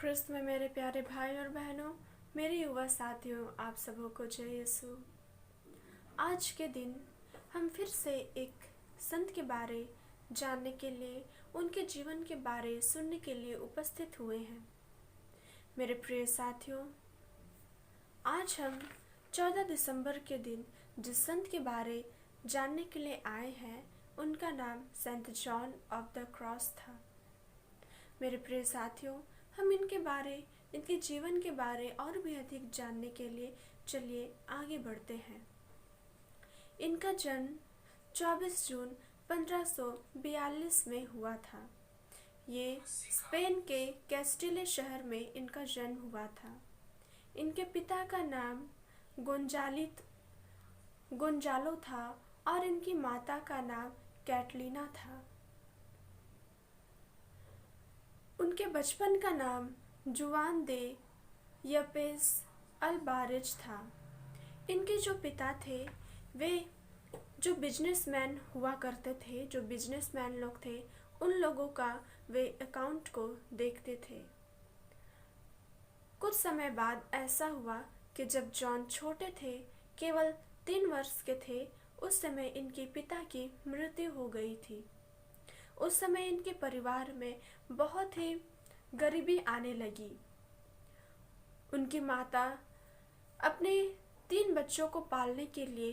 ख्रिस्त में मेरे प्यारे भाई और बहनों, मेरे युवा साथियों, आप सबों को जय यीशु। आज के दिन हम फिर से एक संत के बारे जानने के लिए, उनके जीवन के बारे सुनने के लिए उपस्थित हुए हैं। मेरे प्रिय साथियों, आज हम 14 दिसंबर के दिन जिस संत के बारे जानने के लिए आए हैं, उनका नाम saint John of the cross था। मेरे प्रिय साथियों, हम इनके जीवन के बारे और भी अधिक जानने के लिए चलिए आगे बढ़ते हैं। इनका जन्म 24 जून 1542 में हुआ था। ये स्पेन के कैस्टिले शहर में इनका जन्म हुआ था। इनके पिता का नाम गोंजालो था और इनकी माता का नाम कैटलीना था। उनके बचपन का नाम जुआन दे यपेस अल्बारेज था। इनके जो पिता थे वे जो बिजनेसमैन हुआ करते थे, जो बिजनेसमैन लोग थे, उन लोगों का वे अकाउंट को देखते थे। कुछ समय बाद ऐसा हुआ कि जब जॉन छोटे थे, केवल 3 वर्ष के थे, उस समय इनके पिता की मृत्यु हो गई थी। उस समय इनके परिवार में बहुत ही गरीबी आने लगी। उनकी माता अपने 3 बच्चों को पालने के लिए,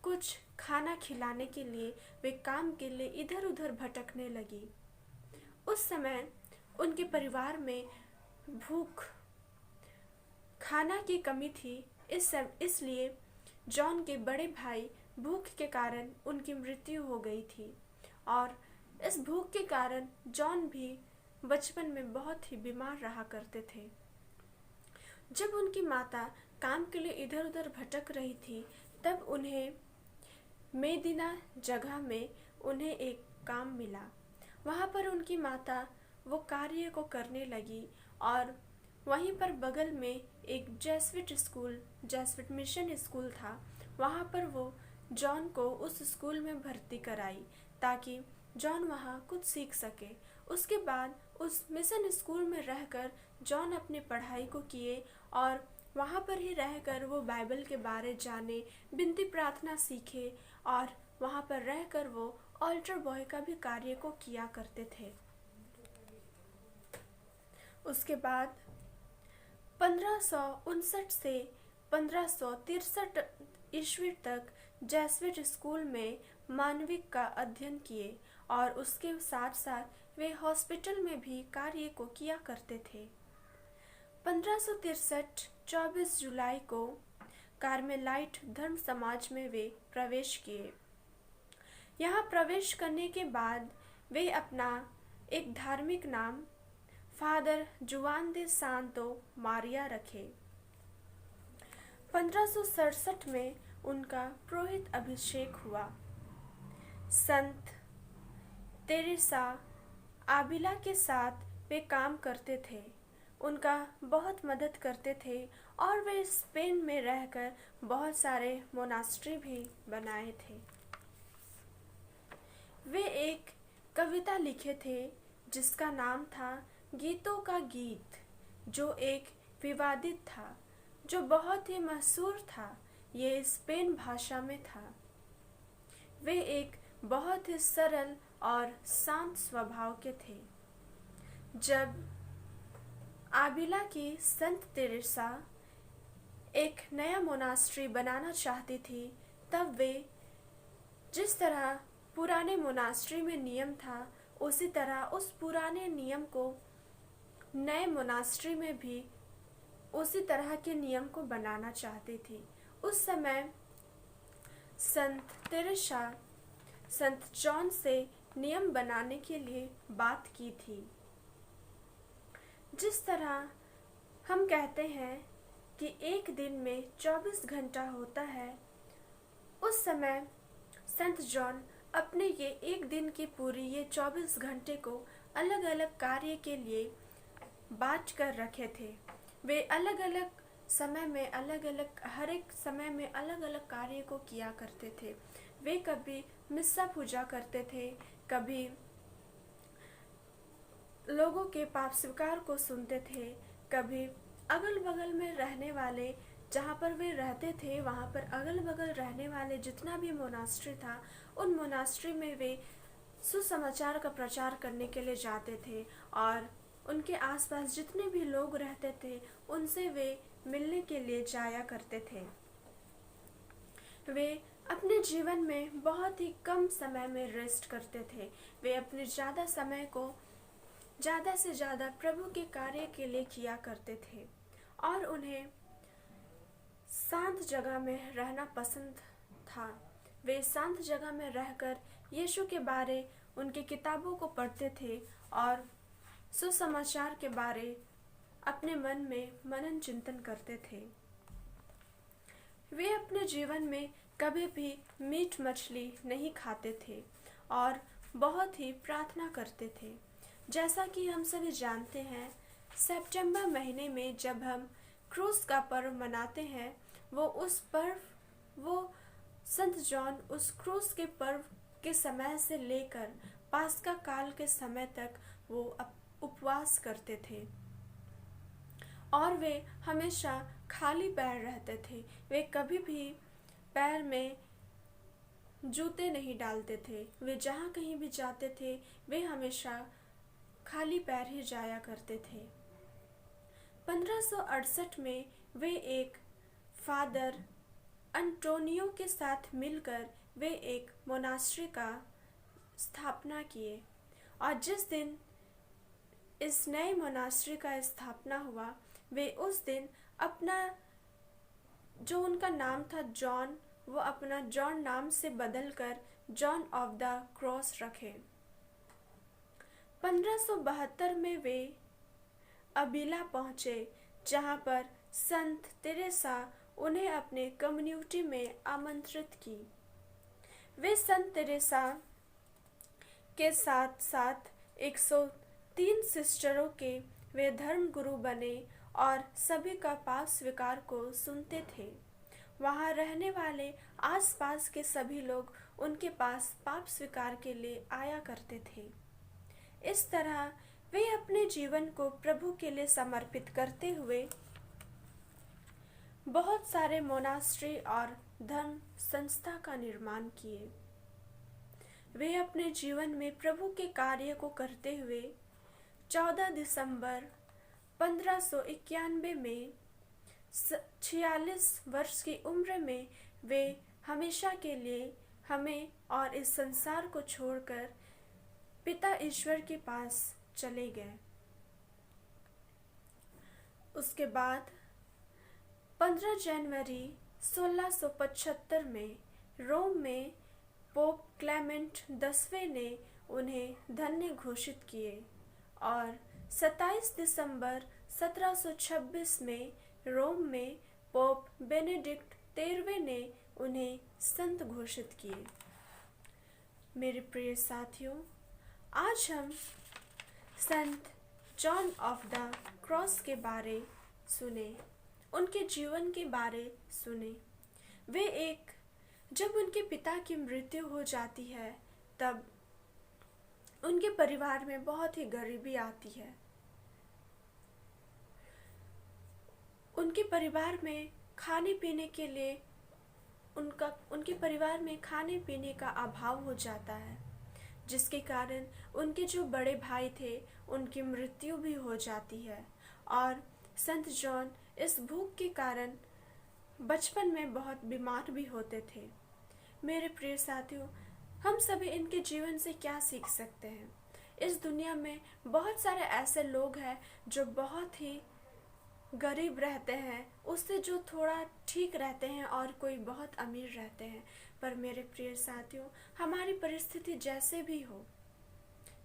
कुछ खाना खिलाने के लिए वे काम के लिए इधर उधर भटकने लगी। उस समय उनके परिवार में खाना की कमी थी। इसलिए जॉन के बड़े भाई भूख के कारण उनकी मृत्यु हो गई थी और इस भूख के कारण जॉन भी बचपन में बहुत ही बीमार रहा करते थे। जब उनकी माता काम के लिए इधर उधर भटक रही थी, तब उन्हें मेदिना जगह में उन्हें एक काम मिला। वहाँ पर उनकी माता वो कार्य को करने लगी और वहीं पर बगल में एक जेसविट मिशन स्कूल था। वहाँ पर वो जॉन को उस स्कूल में भर्ती कराई ताकि जॉन वहाँ कुछ सीख सके। उसके बाद उस मिशन स्कूल में रहकर जॉन अपनी पढ़ाई को किए और वहाँ पर ही रहकर वो बाइबल के बारे जाने, विनती प्रार्थना सीखे और वहाँ पर रहकर वो ऑल्टर बॉय का भी कार्य को किया करते थे। उसके बाद 1559 से 1563 ईस्वी तक जेसविट स्कूल में मानविक का अध्ययन किए और उसके साथ साथ वे हॉस्पिटल में भी कार्य को किया करते थे। 1563 24 जुलाई को कार्मेलाइट धर्म समाज में वे प्रवेश किए। यहाँ प्रवेश करने के बाद वे अपना एक धार्मिक नाम फादर जुआन दे सांतो मारिया रखे। 1567 में उनका पुरोहित अभिषेक हुआ। संत तेरेसा आबिला के साथ वे काम करते थे, उनका बहुत मदद करते थे और वे स्पेन में रहकर बहुत सारे मोनास्ट्री भी बनाए थे। वे एक कविता लिखे थे जिसका नाम था गीतों का गीत, जो एक विवादित था, जो बहुत ही मशहूर था। ये स्पेन भाषा में था। वे एक बहुत ही सरल और शांत स्वभाव के थे। जब आबिला की संत तेरेसा एक नया मोनास्ट्री बनाना चाहती थी, तब वे जिस तरह पुराने मोनास्ट्री में नियम था, उसी तरह उस पुराने नियम को नए मोनास्ट्री में भी उसी तरह के नियम को बनाना चाहती थी। उस समय संत तेरेसा संत जॉन से नियम बनाने के लिए बात की थी। जिस तरह हम कहते हैं कि एक दिन में 24 घंटा होता है, उस समय संत जॉन अपने ये एक दिन की पूरी ये 24 घंटे को अलग अलग कार्य के लिए बांट कर रखे थे। वे अलग अलग समय में हर एक समय में अलग अलग कार्य को किया करते थे। वे कभी मिस्सा पूजा करते थे, कभी लोगों के पाप स्वीकार को सुनते थे। कभी अगल बगल में रहने वाले, जहाँ पर वे रहते थे वहाँ पर अगल बगल रहने वाले जितना भी मोनास्ट्री था, उन मोनास्ट्री में वे सुसमाचार का प्रचार करने के लिए जाते थे और उनके आसपास जितने भी लोग रहते थे उनसे वे मिलने के लिए जाया करते थे। वे अपने जीवन में बहुत ही कम समय में रेस्ट करते थे। वे अपने ज़्यादा समय को ज़्यादा से ज़्यादा प्रभु के कार्य के लिए किया करते थे और उन्हें शांत जगह में रहना पसंद था। वे शांत जगह में रहकर यीशु के बारे, उनकी किताबों को पढ़ते थे और सुसमाचार के बारे अपने मन में मनन चिंतन करते थे। वे अपने जीवन में कभी भी मीट मछली नहीं खाते थे और बहुत ही प्रार्थना करते थे। जैसा कि हम सभी जानते हैं, सितंबर महीने में जब हम क्रूस का पर्व मनाते हैं, वो संत जॉन उस क्रूस के पर्व के समय से लेकर पास्का काल के समय तक वो उपवास करते थे और वे हमेशा खाली पैर रहते थे। वे कभी भी पैर में जूते नहीं डालते थे। वे जहाँ कहीं भी जाते थे वे हमेशा खाली पैर ही जाया करते थे। 1568 में वे एक फादर अंटोनियो के साथ मिलकर वे एक मोनास्ट्री का स्थापना किए और जिस दिन इस नए मोनास्ट्री का स्थापना हुआ, वे उस दिन अपना जो उनका नाम था जॉन, वो अपना जॉन नाम से बदलकर जॉन ऑफ द क्रॉस रखे। 1572 में वे अबीला पहुंचे, जहां पर संत तेरेसा उन्हें अपने कम्युनिटी में आमंत्रित की। वे संत तेरेसा के साथ साथ 103 सिस्टरों के वे धर्म गुरु बने और सभी का पाप स्वीकार को सुनते थे। वहां रहने वाले आसपास के सभी लोग उनके पास पाप स्वीकार के लिए आया करते थे। इस तरह वे अपने जीवन को प्रभु के लिए समर्पित करते हुए बहुत सारे मोनास्ट्री और धर्म संस्था का निर्माण किए। वे अपने जीवन में प्रभु के कार्य को करते हुए 14 दिसंबर 1591 में 46 वर्ष की उम्र में वे हमेशा के लिए हमें और इस संसार को छोड़कर पिता ईश्वर के पास चले गए। उसके बाद 15 जनवरी 1675 में रोम में पोप क्लेमेंट 10वें ने उन्हें धन्य घोषित किए और 27 दिसंबर 1726 में रोम में पोप बेनेडिक्ट 13वें ने उन्हें संत घोषित किए। मेरे प्रिय साथियों, आज हम संत जॉन ऑफ द क्रॉस के बारे सुने, उनके जीवन के बारे सुने। जब उनके पिता की मृत्यु हो जाती है तब उनके परिवार में बहुत ही गरीबी आती है। उनके परिवार में खाने पीने के लिए उनके परिवार में खाने पीने का अभाव हो जाता है, जिसके कारण उनके जो बड़े भाई थे उनकी मृत्यु भी हो जाती है और संत जॉन इस भूख के कारण बचपन में बहुत बीमार भी होते थे। मेरे प्रिय साथियों, हम सभी इनके जीवन से क्या सीख सकते हैं? इस दुनिया में बहुत सारे ऐसे लोग हैं जो बहुत ही गरीब रहते हैं, उससे जो थोड़ा ठीक रहते हैं, और कोई बहुत अमीर रहते हैं। पर मेरे प्रिय साथियों, हमारी परिस्थिति जैसे भी हो,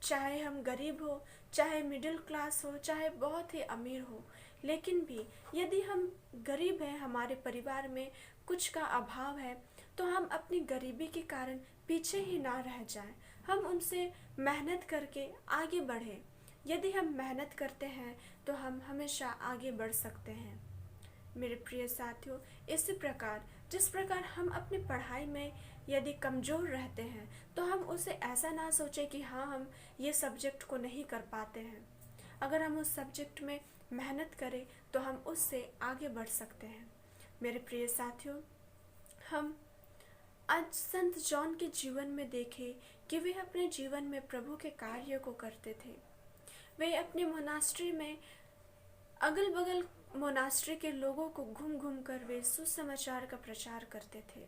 चाहे हम गरीब हो, चाहे मिडिल क्लास हो, चाहे बहुत ही अमीर हो, लेकिन भी यदि हम गरीब हैं, हमारे परिवार में कुछ का अभाव है, तो हम अपनी गरीबी के कारण पीछे ही ना रह जाएं। हम उनसे मेहनत करके आगे बढ़ें। यदि हम मेहनत करते हैं तो हम हमेशा आगे बढ़ सकते हैं। मेरे प्रिय साथियों, इसी प्रकार जिस प्रकार हम अपनी पढ़ाई में यदि कमज़ोर रहते हैं तो हम उसे ऐसा ना सोचें कि हाँ हम ये सब्जेक्ट को नहीं कर पाते हैं। अगर हम उस सब्जेक्ट में मेहनत करें तो हम उससे आगे बढ़ सकते हैं। मेरे प्रिय साथियों, हम आज संत जॉन के जीवन में देखें कि वे अपने जीवन में प्रभु के कार्य को करते थे। वे अपने मोनास्ट्री में अगल बगल मोनास्ट्री के लोगों को घूम घूम कर वे सुसमाचार का प्रचार करते थे।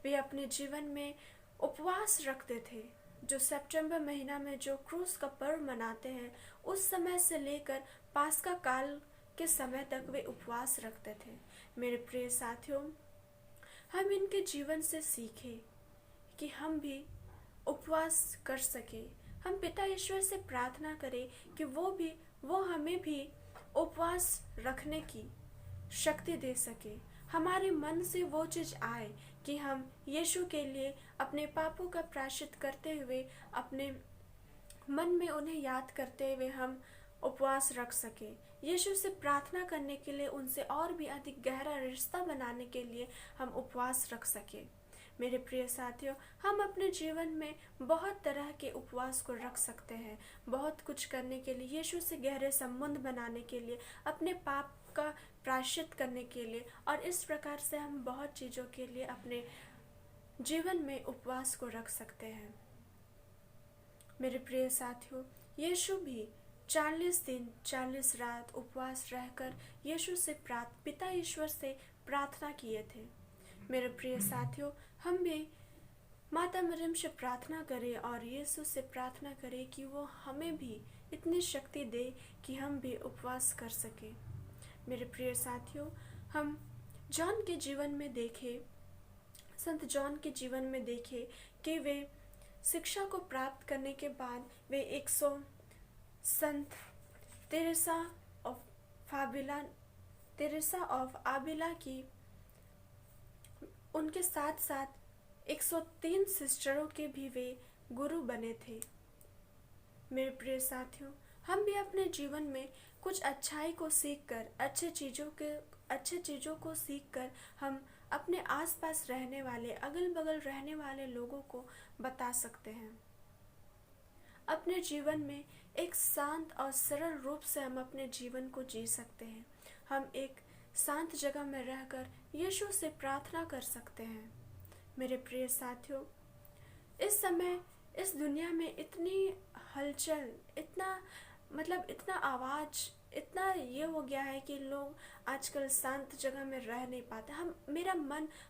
वे अपने जीवन में उपवास रखते थे। जो सितंबर महीना में जो क्रूस का पर्व मनाते हैं, उस समय से लेकर पास्का काल के समय तक वे उपवास रखते थे। मेरे प्रिय साथियों, हम इनके जीवन से सीखें कि हम भी उपवास कर सके। हम पिता ईश्वर से प्रार्थना करें कि वो हमें भी उपवास रखने की शक्ति दे सके। हमारे मन से वो चीज़ आए कि हम यीशु के लिए अपने पापों का प्रायश्चित करते हुए, अपने मन में उन्हें याद करते हुए हम उपवास रख सके। यीशु से प्रार्थना करने के लिए, उनसे और भी अधिक गहरा रिश्ता बनाने के लिए हम उपवास रख सके। मेरे प्रिय साथियों, हम अपने जीवन में बहुत तरह के उपवास को रख सकते हैं, बहुत कुछ करने के लिए, यीशु से गहरे संबंध बनाने के लिए, अपने पाप का प्रायश्चित करने के लिए, और इस प्रकार से हम बहुत चीज़ों के लिए अपने जीवन में उपवास को रख सकते हैं। मेरे प्रिय साथियों, यीशु भी 40 दिन 40 रात उपवास रहकर यीशु से पिता ईश्वर से प्रार्थना किए थे। मेरे प्रिय साथियों, हम भी माता मरियम से प्रार्थना करें और यीशु से प्रार्थना करें कि वो हमें भी इतनी शक्ति दे कि हम भी उपवास कर सकें। मेरे प्रिय साथियों, हम जॉन के जीवन में देखें, संत जॉन के जीवन में देखें कि वे शिक्षा को प्राप्त करने के बाद वे 100 संत तेरेसा ऑफ आबिला की, उनके साथ साथ 103 सिस्टरों के भी वे गुरु बने थे। मेरे प्रिय साथियों, हम भी अपने जीवन में कुछ अच्छाई को सीखकर, अच्छे चीज़ों को सीखकर हम अपने आसपास रहने वाले, अगल बगल रहने वाले लोगों को बता सकते हैं। अपने जीवन में एक शांत और सरल रूप से हम अपने जीवन को जी सकते हैं। हम एक शांत जगह में रहकर यीशु से प्रार्थना कर सकते हैं। मेरे प्रिय साथियों, इस समय इस दुनिया में इतनी हलचल, इतना आवाज़, इतना ये हो गया है कि लोग आजकल शांत जगह में रह नहीं पाते।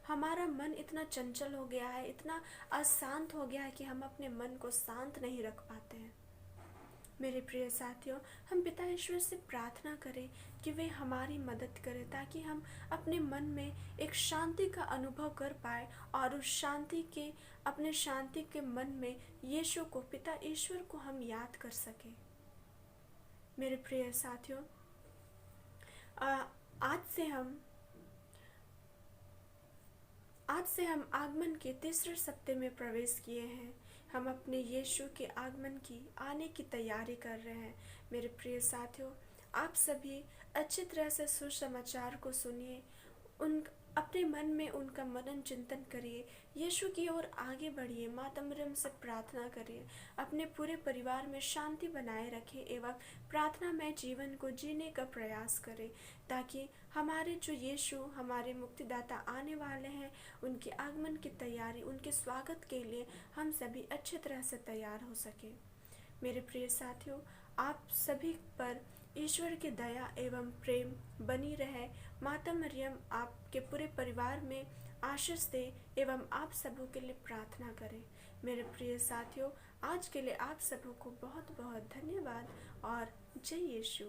हमारा मन इतना चंचल हो गया है, इतना अशांत हो गया है कि हम अपने मन को शांत नहीं रख पाते हैं। मेरे प्रिय साथियों, हम पिता ईश्वर से प्रार्थना करें कि वे हमारी मदद करें ताकि हम अपने मन में एक शांति का अनुभव कर पाए और उस अपने शांति के मन में यीशु को, पिता ईश्वर को हम याद कर सकें। मेरे प्रिय साथियों, आज से हम आगमन के तीसरे सप्ताह में प्रवेश किए हैं। हम अपने यीशु के आगमन की, आने की तैयारी कर रहे हैं। मेरे प्रिय साथियों, आप सभी अच्छी तरह से सुसमाचार को सुनिए, अपने मन में उनका मनन चिंतन करिए, यीशु की ओर आगे बढ़िए, माता मरियम से प्रार्थना करिए, अपने पूरे परिवार में शांति बनाए रखें एवं प्रार्थनामय जीवन को जीने का प्रयास करें ताकि हमारे जो यीशु, हमारे मुक्तिदाता आने वाले हैं, उनके आगमन की तैयारी, उनके स्वागत के लिए हम सभी अच्छी तरह से तैयार हो सके। मेरे प्रिय साथियों, आप सभी पर ईश्वर की दया एवं प्रेम बनी रहे। माता मरियम आपके पूरे परिवार में आशीष दे एवं आप सबों के लिए प्रार्थना करें। मेरे प्रिय साथियों, आज के लिए आप सबों को बहुत बहुत धन्यवाद और जय यीशु।